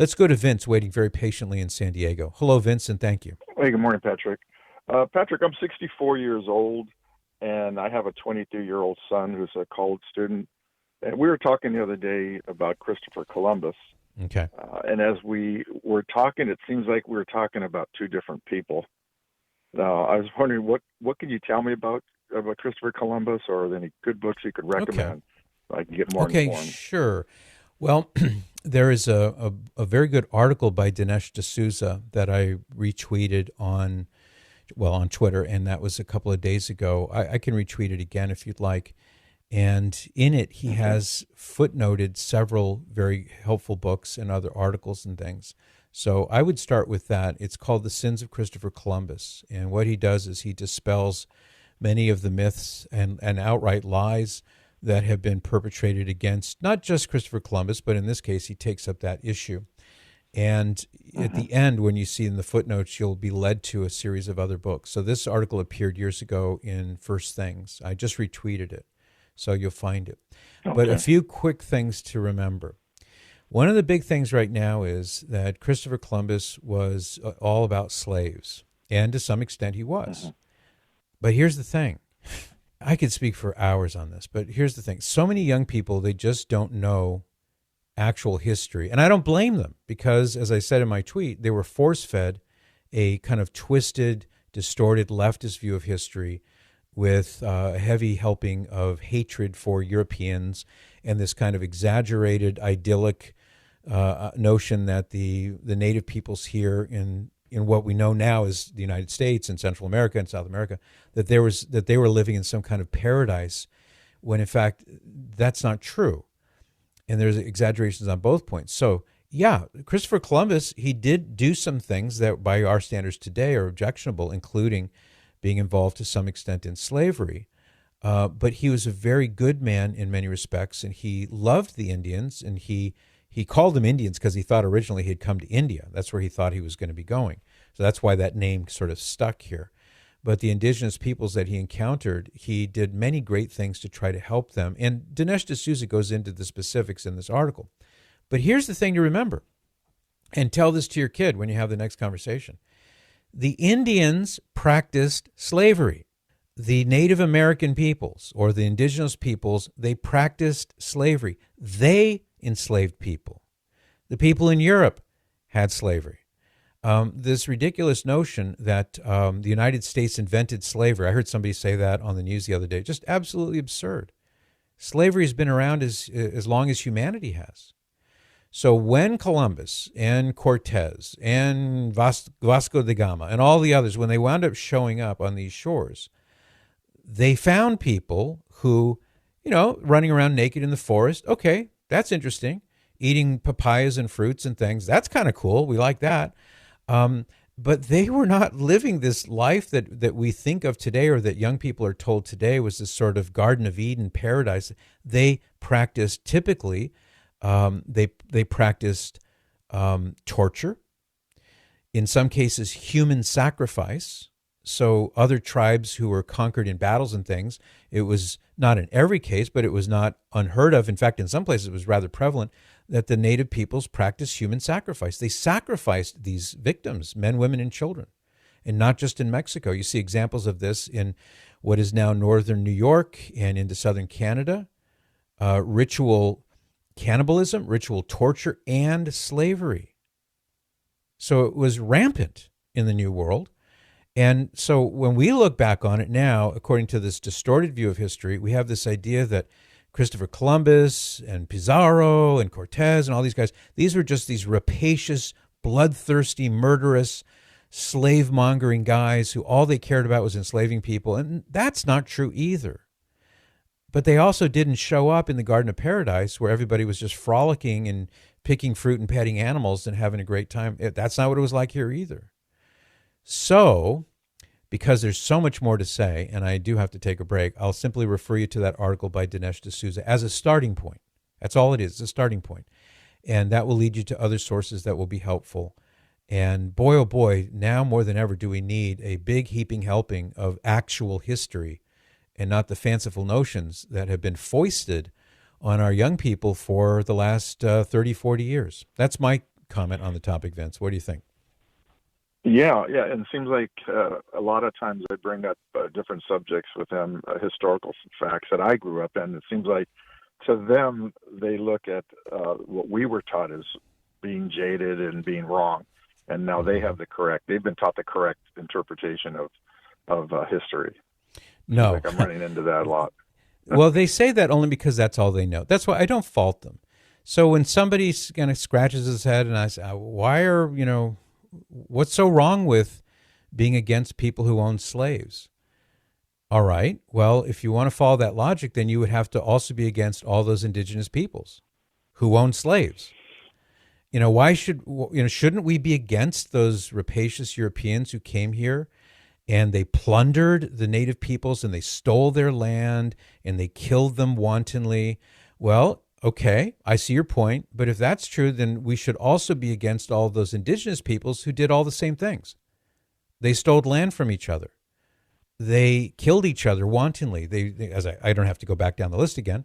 Let's go to Vince, waiting very patiently in San Diego. Hello, Vince, and thank you. Hey, good morning, Patrick. Patrick, I'm 64 years old, and I have a 22-year-old son who's a college student. And we were talking the other day about Christopher Columbus. Okay. And as we were talking, it seems like we were talking about two different people. Now, I was wondering what can you tell me about Christopher Columbus, or are there any good books you could Okay. recommend so I can get more Okay, informed? sure. Well, there is a very good article by Dinesh D'Souza that I retweeted on Twitter, and that was a couple of days ago. I can retweet it again if you'd like. And in it, he Okay. has footnoted several very helpful books and other articles and things. So I would start with that. It's called The Sins of Christopher Columbus. And what he does is he dispels many of the myths and outright lies that have been perpetrated against not just Christopher Columbus, but in this case, he takes up that issue. And at Hmm. the end, when you see in the footnotes, you'll be led to a series of other books. So this article appeared years ago in First Things. I just retweeted it, so you'll find it. But a Okay. few quick things to remember. One of the big things right now is that Christopher Columbus was all about slaves, and to some extent he Hmm. was. But here's the thing. I could speak for hours on this, but here's the thing. So many young people, they just don't know actual history. And I don't blame them because, as I said in my tweet, they were force fed a kind of twisted, distorted leftist view of history with a heavy helping of hatred for Europeans and this kind of exaggerated, idyllic notion that the native peoples here in what we know now as the United States and Central America and South America, that they were living in some kind of paradise, when in fact that's not true, and there's exaggerations on both points. So yeah, Christopher Columbus, he did do some things that by our standards today are objectionable, including being involved to some extent in slavery. But he was a very good man in many respects, and he loved the Indians, and he called them Indians because he thought originally he had come to India. That's where he thought he was going to be going. So that's why that name sort of stuck here. But the indigenous peoples that he encountered, he did many great things to try to help them. And Dinesh D'Souza goes into the specifics in this article. But here's the thing to remember, and tell this to your kid when you have the next conversation. The Indians practiced slavery. The Native American peoples or the indigenous peoples, they practiced slavery. They enslaved people. The people in Europe had slavery. This ridiculous notion that the United States invented slavery. I heard somebody say that on the news the other day. Just absolutely absurd. Slavery has been around as long as humanity has. So when Columbus and Cortez and Vasco da Gama and all the others, when they wound up showing up on these shores, they found people who, running around naked in the forest. Okay, that's interesting. Eating papayas and fruits and things. That's kind of cool. We like that. But they were not living this life that we think of today, or that young people are told today was this sort of Garden of Eden paradise. They practiced typically, they practiced torture, in some cases human sacrifice. So other tribes who were conquered in battles and things, it was not in every case, but it was not unheard of. In fact, in some places it was rather prevalent that the native peoples practiced human sacrifice. They sacrificed these victims, men, women, and children. And not just in Mexico. You see examples of this in what is now northern New York and into southern Canada. Ritual cannibalism, ritual torture, and slavery. So it was rampant in the New World. And so when we look back on it now, according to this distorted view of history, we have this idea that Christopher Columbus and Pizarro and Cortez and all these guys, these were just these rapacious, bloodthirsty, murderous, slave-mongering guys who all they cared about was enslaving people. And that's not true either. But they also didn't show up in the Garden of Paradise where everybody was just frolicking and picking fruit and petting animals and having a great time. That's not what it was like here either. So, because there's so much more to say, and I do have to take a break, I'll simply refer you to that article by Dinesh D'Souza as a starting point. That's all it is, a starting point. And that will lead you to other sources that will be helpful. And boy, oh boy, now more than ever do we need a big heaping helping of actual history and not the fanciful notions that have been foisted on our young people for the last 30, 40 years. That's my comment on the topic, Vince. What do you think? Yeah, yeah, and it seems like a lot of times I bring up different subjects with them, historical facts that I grew up in. It seems like to them they look at what we were taught as being jaded and being wrong, and now they have the correct. They've been taught the correct interpretation of history. Seems No. like I'm running into that a lot. Well, they say that only because that's all they know. That's why I don't fault them. So when somebody kind of scratches his head and I say, why are, what's so wrong with being against people who own slaves? All right. Well, if you want to follow that logic, then you would have to also be against all those indigenous peoples who own slaves. Shouldn't we be against those rapacious Europeans who came here and they plundered the native peoples and they stole their land and they killed them wantonly? Well, okay, I see your point. But if that's true, then we should also be against all those indigenous peoples who did all the same things. They stole land from each other. They killed each other wantonly. I don't have to go back down the list again.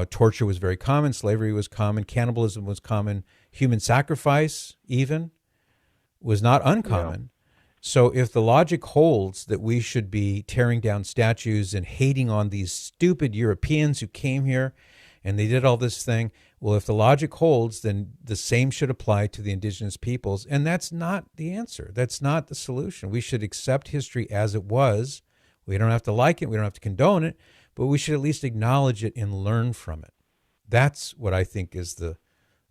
Torture was very common. Slavery was common. Cannibalism was common. Human sacrifice, even, was not uncommon. Yeah. So if the logic holds that we should be tearing down statues and hating on these stupid Europeans who came here and they did all this thing, well, if the logic holds, then the same should apply to the indigenous peoples. And that's not the answer. That's not the solution. We should accept history as it was. We don't have to like it. We don't have to condone it, but we should at least acknowledge it and learn from it. That's what I think is the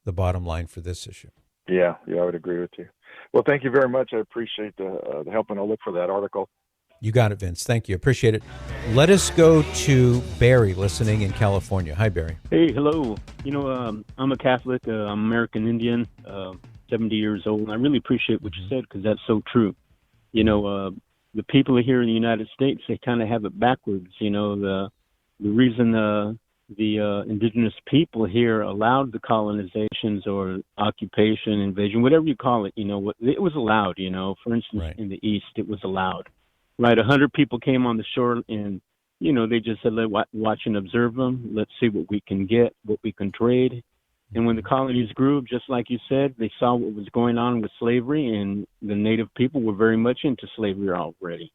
bottom line for this issue. Yeah, I would agree with you. Well, thank you very much. I appreciate the help, and I'll look for that article. You got it, Vince. Thank you. Appreciate it. Let us go to Barry, listening in California. Hi, Barry. Hey, hello. I'm a Catholic. I'm American Indian, 70 years old. And I really appreciate what you said because that's so true. The people here in the United States, they kind of have it backwards. The reason the indigenous people here allowed the colonizations or occupation, invasion, whatever you call it, it was allowed, for instance, right. In the East, it was allowed, right? 100 people came on the shore and, they just said, watch and observe them. Let's see what we can get, what we can trade. And when the colonies grew, just like you said, they saw what was going on with slavery, and the native people were very much into slavery already,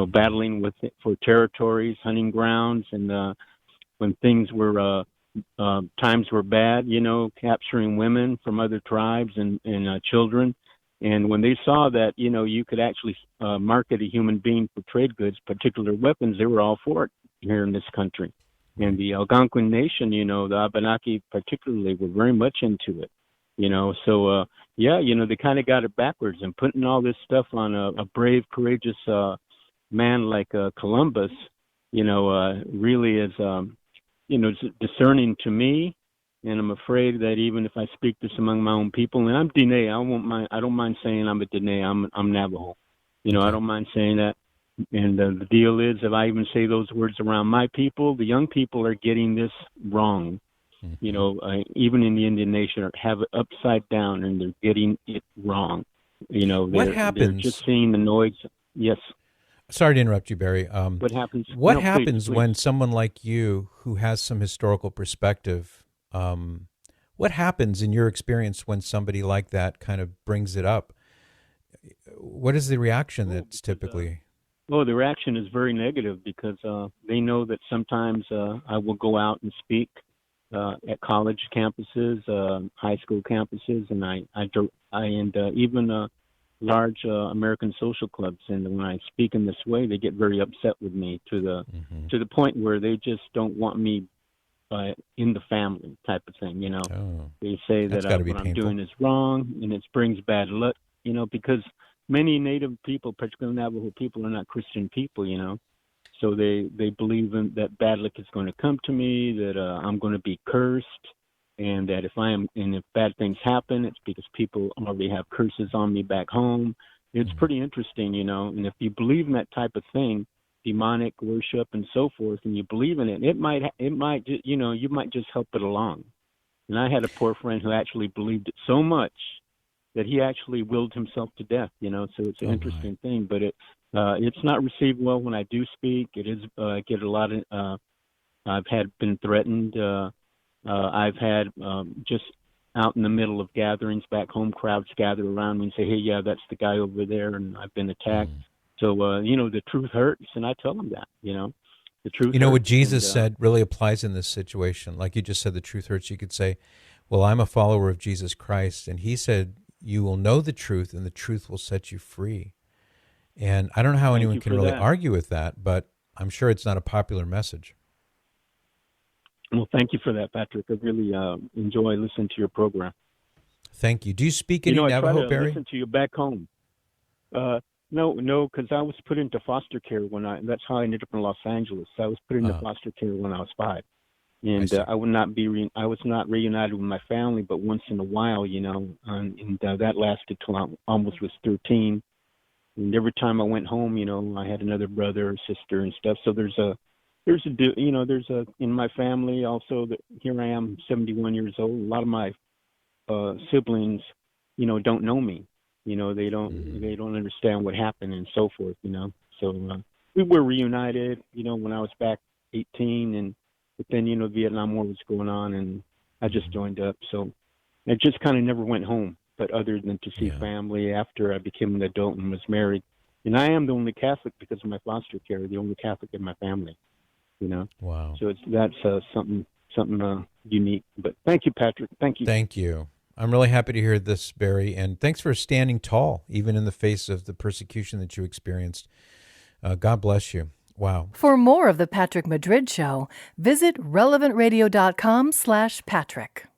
battling for territories, hunting grounds, and when things were times were bad, capturing women from other tribes and children. And when they saw that, you could actually market a human being for trade goods, particular weapons, they were all for it here in this country. And the Algonquin Nation, the Abenaki particularly, were very much into it. So they kind of got it backwards, and putting all this stuff on a brave, courageous man like Columbus, really is discerning to me, and I'm afraid that even if I speak this among my own people, and I'm Dene, I don't mind saying I'm a Dene, I'm Navajo, I don't mind saying that. And the deal is, if I even say those words around my people, the young people are getting this wrong. Mm-hmm. Even in the Indian Nation, have it upside down, and they're getting it wrong. What happens? They're just seeing the noise. Yes. Sorry to interrupt you, Barry. What happens? What happens when someone like you, who has some historical perspective, what happens in your experience when somebody like that kind of brings it up? What is the reaction that's typically? The reaction is very negative because they know that sometimes I will go out and speak at college campuses, high school campuses, and even large American social clubs. And when I speak in this way, they get very upset with me to the point where they just don't want me in the family type of thing. They say that what I'm doing is wrong and it brings bad luck. Because many Native people, particularly Navajo people, are not Christian people, So they believe that bad luck is going to come to me, that I'm going to be cursed, and that if bad things happen, it's because people already have curses on me back home. It's pretty interesting, And if you believe in that type of thing, demonic worship and so forth, and you believe in it, it might, you might just help it along. And I had a poor friend who actually believed it so much that he actually willed himself to death, So it's an interesting thing, but it's not received well when I do speak. It is, I get a lot of, been threatened. I've had out in the middle of gatherings back home, crowds gather around me and say, hey, yeah, that's the guy over there, and I've been attacked. So, the truth hurts, and I tell them that, the truth You know what hurts. Jesus And, said really applies in this situation. Like you just said, the truth hurts. You could say, well, I'm a follower of Jesus Christ, and he said, you will know the truth, and the truth will set you free. And I don't know how Thank anyone you can for really that. argue with that, but I'm sure it's not a popular message. Well, thank you for that, Patrick. I really enjoy listening to your program. Thank you. Do you speak any I Navajo, try to Barry? listen to you back home. No, because I was put into foster care that's how I ended up in Los Angeles. I was put into foster care when I was 5. And I would not I was not reunited with my family, but once in a while, and that lasted till I almost was 13. And every time I went home, I had another brother or sister and stuff. So there's in my family also that here I am, 71 years old. A lot of my siblings, don't know me. They don't understand what happened and so forth. So we were reunited. When I was back 18, but then Vietnam War was going on, and I just joined up. So I just kind of never went home, but other than to see family after I became an adult and was married. And I am the only Catholic because of my foster care, the only Catholic in my family. Wow. So that's something unique. But thank you, Patrick. Thank you. Thank you. I'm really happy to hear this, Barry, and thanks for standing tall, even in the face of the persecution that you experienced. God bless you. Wow. For more of The Patrick Madrid Show, visit relevantradio.com/Patrick.